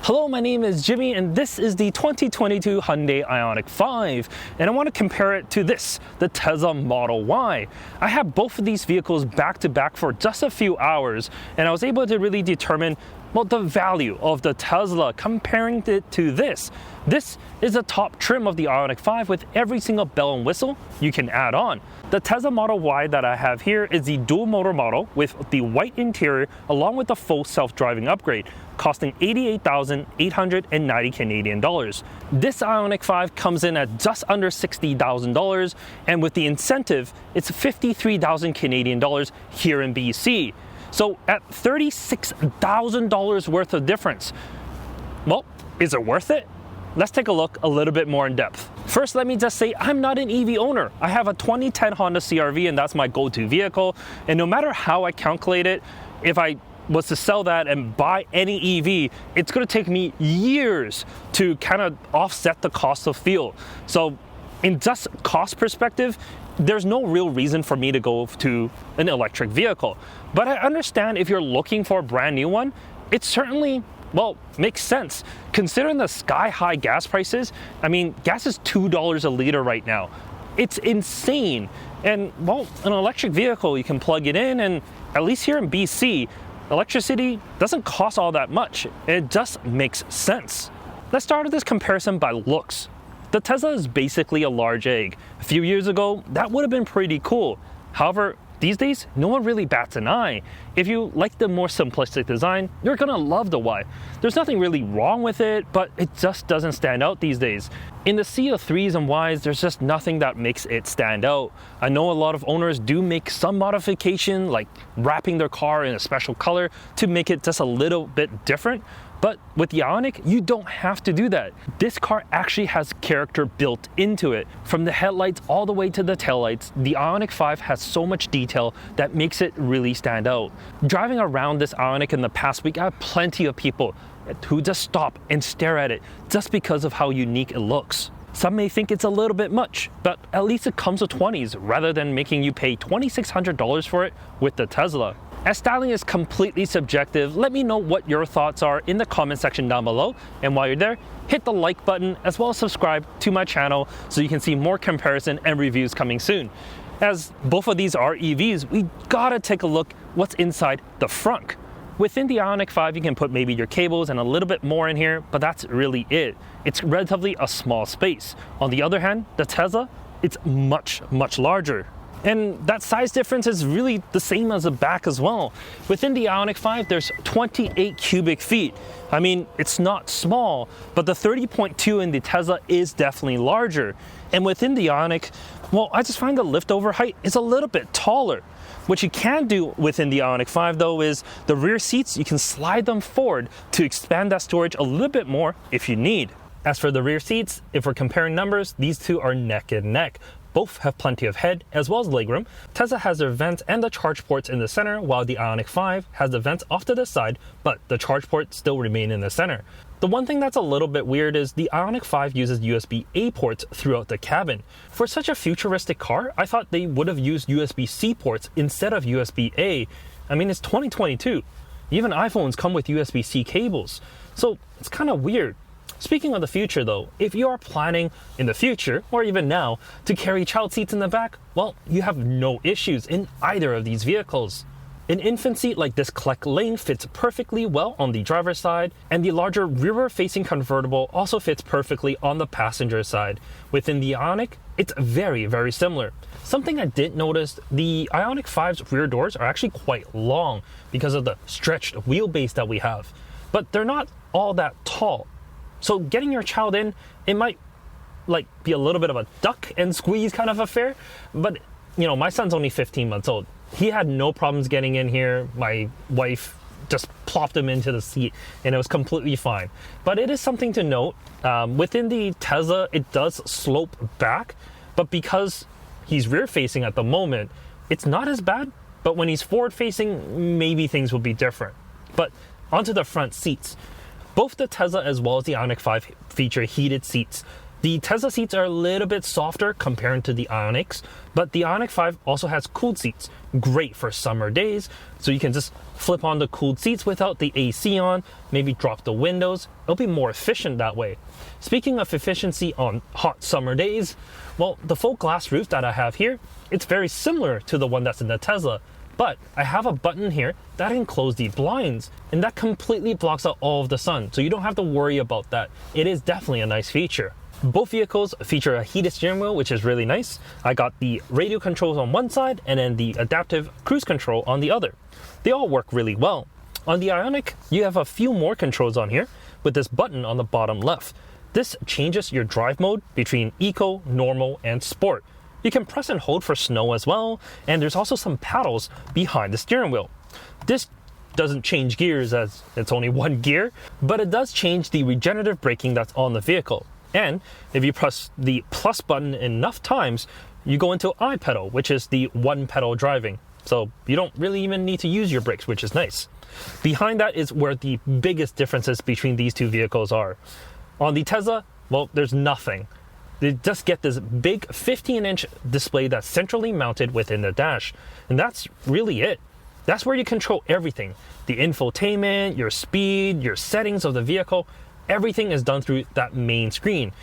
Hello, my name is Jimmy and this is the 2022 Hyundai Ioniq 5 and I want to compare it to this, the Tesla Model Y. I have both of these vehicles back to back for just a few hours and I was able to really determine the value of the Tesla comparing it to this. This is the top trim of the Ioniq 5 with every single bell and whistle you can add on. The Tesla Model Y that I have here is the dual motor model with the white interior along with the full self-driving upgrade, costing 88,890 Canadian dollars. This Ioniq 5 comes in at just under $60,000 and with the incentive, it's 53,000 Canadian dollars here in BC. So at $36,000 worth of difference, well, is it worth it? Let's take a look a little bit more in depth. First, let me just say I'm not an EV owner. I have a 2010 Honda CR-V and that's my go-to vehicle. And no matter how I calculate it, if I was to sell that and buy any EV, it's gonna take me years to kind of offset the cost of fuel. So in just cost perspective, there's no real reason for me to go to an electric vehicle. But I understand if you're looking for a brand new one, it certainly, makes sense. Considering the sky-high gas prices, I mean, gas is $2 a liter right now. It's insane. And, an electric vehicle, you can plug it in, and at least here in BC, electricity doesn't cost all that much. It just makes sense. Let's start with this comparison by looks. The Tesla is basically a large egg. A few years ago, that would have been pretty cool. However, these days, no one really bats an eye. If you like the more simplistic design, you're gonna love the Y. There's nothing really wrong with it, but it just doesn't stand out these days. In the sea of 3s and Ys, there's just nothing that makes it stand out. I know a lot of owners do make some modification, like wrapping their car in a special color to make it just a little bit different. But with the Ioniq, you don't have to do that. This car actually has character built into it. From the headlights all the way to the taillights, the Ioniq 5 has so much detail that makes it really stand out. Driving around this Ioniq in the past week, I have plenty of people who just stop and stare at it just because of how unique it looks. Some may think it's a little bit much, but at least it comes with 20s rather than making you pay $2,600 for it with the Tesla. As styling is completely subjective, let me know what your thoughts are in the comment section down below. And while you're there, hit the like button as well as subscribe to my channel so you can see more comparison and reviews coming soon. As both of these are EVs, we gotta take a look what's inside the frunk. Within the Ioniq 5, you can put maybe your cables and a little bit more in here, but that's really it. It's relatively a small space. On the other hand, the Tesla, it's much, much larger. And that size difference is really the same as the back as well. Within the Ioniq 5, there's 28 cubic feet. I mean, it's not small, but the 30.2 in the Tesla is definitely larger. And within the Ioniq, I just find the liftover height is a little bit taller. What you can do within the Ioniq 5 though is the rear seats, you can slide them forward to expand that storage a little bit more if you need. As for the rear seats, if we're comparing numbers, these two are neck and neck. Both have plenty of head as well as legroom. Tesla has their vents and the charge ports in the center, while the Ioniq 5 has the vents off to the side, but the charge ports still remain in the center. The one thing that's a little bit weird is the Ioniq 5 uses USB-A ports throughout the cabin. For such a futuristic car, I thought they would have used USB-C ports instead of USB-A. I mean, it's 2022. Even iPhones come with USB-C cables. So it's kind of weird. Speaking of the future though, if you are planning in the future, or even now, to carry child seats in the back, you have no issues in either of these vehicles. An infant seat like this collect lane fits perfectly well on the driver's side, and the larger rear-facing convertible also fits perfectly on the passenger side. Within the Ioniq, it's very, very similar. Something I did notice, the Ioniq 5's rear doors are actually quite long because of the stretched wheelbase that we have, but they're not all that tall. So getting your child in, it might be a little bit of a duck and squeeze kind of affair, but my son's only 15 months old. He had no problems getting in here. My wife just plopped him into the seat and it was completely fine. But it is something to note, within the Tesla, it does slope back, but because he's rear facing at the moment, it's not as bad, but when he's forward facing, maybe things will be different. But onto the front seats. Both the Tesla as well as the Ioniq 5 feature heated seats. The Tesla seats are a little bit softer compared to the Ioniqs, but the Ioniq 5 also has cooled seats. Great for summer days, so you can just flip on the cooled seats without the AC on, maybe drop the windows. It'll be more efficient that way. Speaking of efficiency on hot summer days, well, the full glass roof that I have here, it's very similar to the one that's in the Tesla, but I have a button here that can close the blinds, and that completely blocks out all of the sun, so you don't have to worry about that. It is definitely a nice feature. Both vehicles feature a heated steering wheel, which is really nice. I got the radio controls on one side and then the adaptive cruise control on the other. They all work really well. On the Ioniq, you have a few more controls on here with this button on the bottom left. This changes your drive mode between eco, normal, and sport. You can press and hold for snow as well, and there's also some paddles behind the steering wheel. This doesn't change gears as it's only one gear, but it does change the regenerative braking that's on the vehicle. And if you press the plus button enough times, you go into I pedal, which is the one pedal driving. So you don't really even need to use your brakes, which is nice. Behind that is where the biggest differences between these two vehicles are. On the Tesla, well, there's nothing. They just get this big 15-inch display that's centrally mounted within the dash. And that's really it. That's where you control everything. The infotainment, your speed, your settings of the vehicle. Everything is done through that main screen.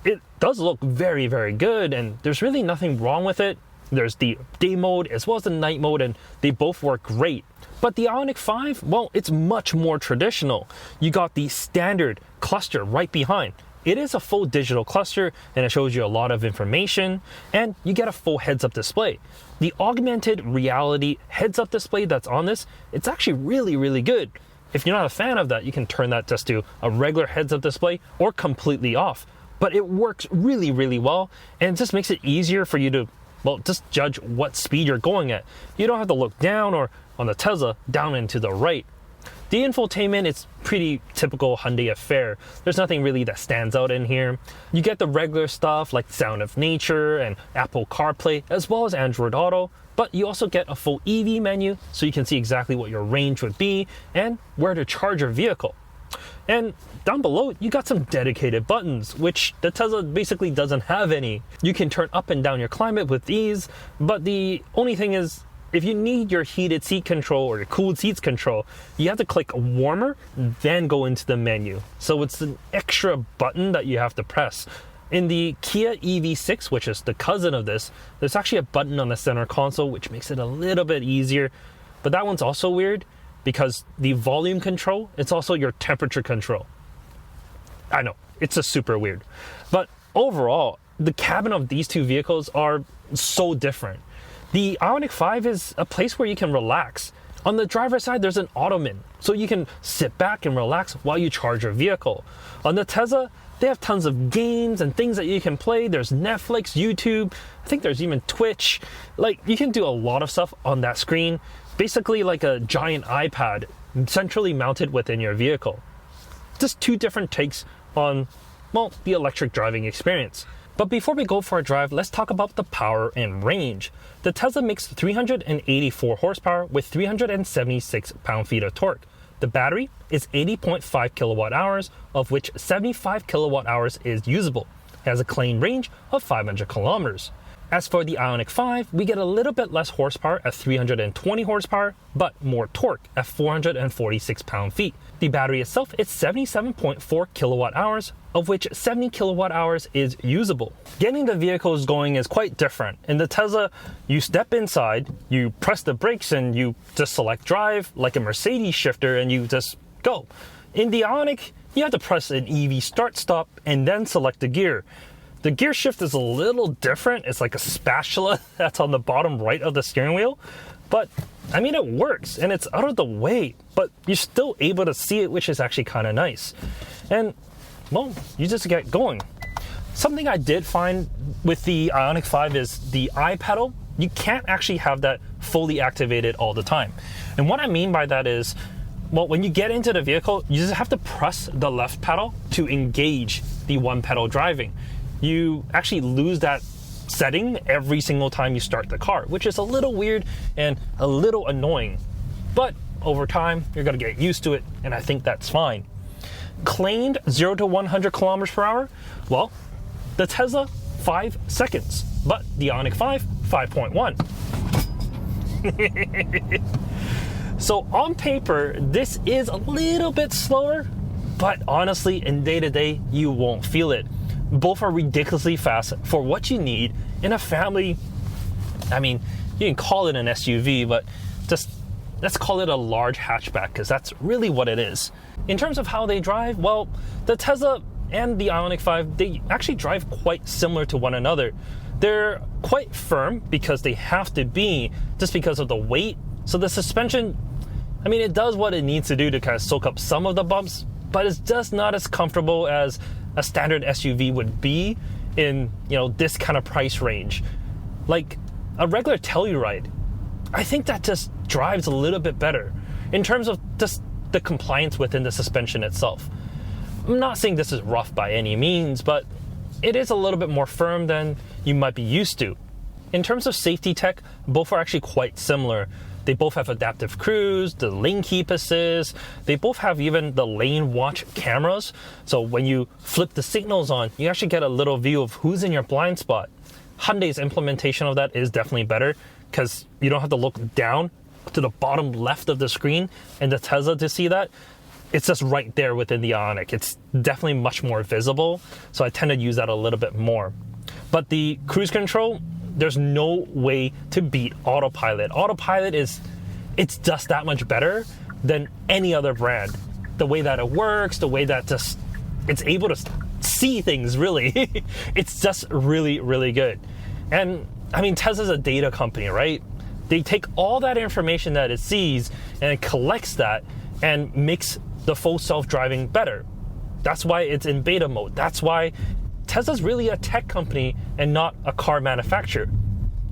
It does look very, very good, and there's really nothing wrong with it. There's the day mode as well as the night mode, and they both work great. But the Ioniq 5, well, it's much more traditional. You got the standard cluster right behind. It is a full digital cluster, and it shows you a lot of information, and you get a full heads-up display. The augmented reality heads-up display that's on this, it's actually really, really good. If you're not a fan of that, you can turn that just to a regular heads-up display or completely off. But it works really, really well, and it just makes it easier for you to, well, just judge what speed you're going at. You don't have to look down or, on the Tesla, down and to the right. The infotainment is pretty typical Hyundai affair. There's nothing really that stands out in here. You get the regular stuff like Sound of Nature and Apple CarPlay, as well as Android Auto, but you also get a full EV menu so you can see exactly what your range would be and where to charge your vehicle. And down below, you got some dedicated buttons, which the Tesla basically doesn't have any. You can turn up and down your climate with these, but the only thing is, if you need your heated seat control or your cooled seats control, you have to click warmer, then go into the menu. So it's an extra button that you have to press. In the Kia EV6, which is the cousin of this, there's actually a button on the center console, which makes it a little bit easier. But that one's also weird because the volume control, it's also your temperature control. I know, it's just super weird. But overall, the cabin of these two vehicles are so different. The Ioniq 5 is a place where you can relax. On the driver's side, there's an ottoman, so you can sit back and relax while you charge your vehicle. On the Tesla, they have tons of games and things that you can play. There's Netflix, YouTube, I think there's even Twitch. Like, you can do a lot of stuff on that screen, basically like a giant iPad centrally mounted within your vehicle. Just two different takes on, well, the electric driving experience. But before we go for a drive, let's talk about the power and range. The Tesla makes 384 horsepower with 376 pound-feet of torque. The battery is 80.5 kilowatt hours, of which 75 kilowatt hours is usable. It has a claimed range of 500 kilometers. As for the Ioniq 5, we get a little bit less horsepower at 320 horsepower, but more torque at 446 pound-feet. The battery itself is 77.4 kilowatt hours, of which 70 kilowatt hours is usable. Getting the vehicles going is quite different. In the Tesla, you step inside, you press the brakes, and you just select drive like a Mercedes shifter, and you just go. In the Ioniq, you have to press an EV start-stop and then select the gear. The gear shift is a little different. It's like a spatula that's on the bottom right of the steering wheel. But, I mean, it works, and it's out of the way, but you're still able to see it, which is actually kind of nice. And, well, you just get going. Something I did find with the Ioniq 5 is the I pedal. You can't actually have that fully activated all the time. And what I mean by that is, well, when you get into the vehicle, you just have to press the left pedal to engage the one pedal driving. You actually lose that setting every single time you start the car, which is a little weird and a little annoying. But over time, you're going to get used to it, and I think that's fine. Claimed 0 to 100 kilometers per hour? Well, The Tesla, 5 seconds, but the Ioniq 5, 5.1. So on paper, this is a little bit slower, but honestly, in day-to-day, you won't feel it. Both are ridiculously fast for what you need in a family. I mean, you can call it an SUV, but just let's call it a large hatchback, because that's really what it is. In terms of how they drive, well, the Tesla and the Ioniq 5, they actually drive quite similar to one another. They're quite firm because they have to be, just because of the weight. So the suspension, I mean, it does what it needs to do to kind of soak up some of the bumps, but it's just not as comfortable as a standard SUV would be in, this kind of price range. Like a regular Telluride, I think that just drives a little bit better in terms of just the compliance within the suspension itself. I'm not saying this is rough by any means, but it is a little bit more firm than you might be used to. In terms of safety tech, both are actually quite similar. They both have adaptive cruise, the lane keep assist. They both have even the lane watch cameras. So when you flip the signals on, you actually get a little view of who's in your blind spot. Hyundai's implementation of that is definitely better because you don't have to look down to the bottom left of the screen and the Tesla to see that. It's just right there within the Ioniq. It's definitely much more visible, so I tend to use that a little bit more. But the cruise control, there's no way to beat autopilot. Autopilot it's just that much better than any other brand. The way that it works, the way that it's able to see things, really. It's just really, really good. And I mean, Tesla's a data company, right? They take all that information that it sees and it collects that and makes the full self-driving better. That's why it's in beta mode. That's why Tesla's really a tech company and not a car manufacturer.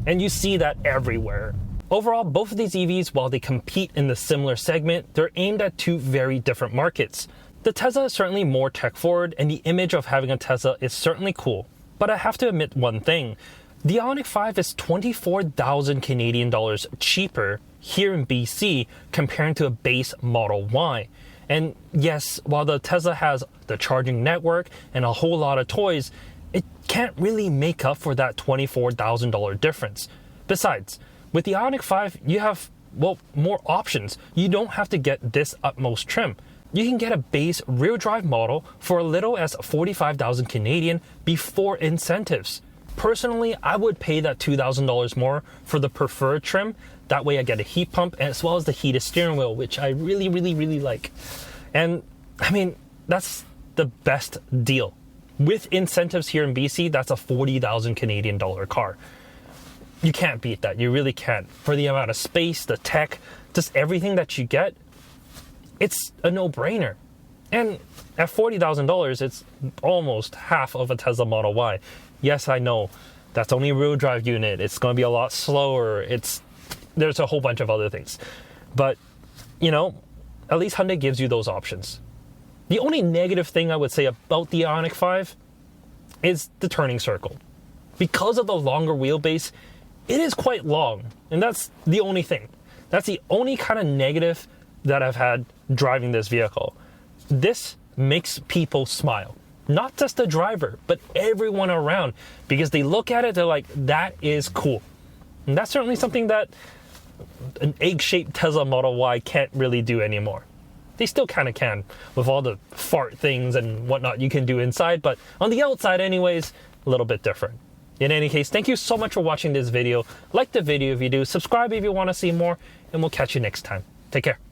And you see that everywhere. Overall, both of these EVs, while they compete in the similar segment, they're aimed at two very different markets. The Tesla is certainly more tech forward, and the image of having a Tesla is certainly cool. But I have to admit one thing. The Ioniq 5 is 24,000 Canadian dollars cheaper here in BC comparing to a base Model Y. And yes, while the Tesla has the charging network and a whole lot of toys, it can't really make up for that $24,000 difference. Besides, with the Ioniq 5, you have, more options. You don't have to get this utmost trim. You can get a base rear drive model for as little as 45,000 Canadian before incentives. Personally, I would pay that $2,000 more for the preferred trim. That way I get a heat pump as well as the heated steering wheel, which I really, really, really like. And I mean, that's the best deal. With incentives here in BC, that's a 40,000 Canadian dollar car. You can't beat that. You really can't. For the amount of space, the tech, just everything that you get, it's a no-brainer. And at $40,000, it's almost half of a Tesla Model Y. Yes, I know that's only a rear drive unit. It's going to be a lot slower. There's a whole bunch of other things. But, at least Hyundai gives you those options. The only negative thing I would say about the Ioniq 5 is the turning circle. Because of the longer wheelbase, it is quite long. And that's the only thing. That's the only kind of negative that I've had driving this vehicle. This makes people smile. Not just the driver, but everyone around. Because they look at it, they're like, that is cool. And that's certainly something that an egg-shaped Tesla Model Y can't really do anymore. They still kind of can with all the fart things and whatnot you can do inside, but on the outside anyways, a little bit different. In any case, thank you so much for watching this video. Like the video if you do, subscribe if you want to see more, and we'll catch you next time. Take care.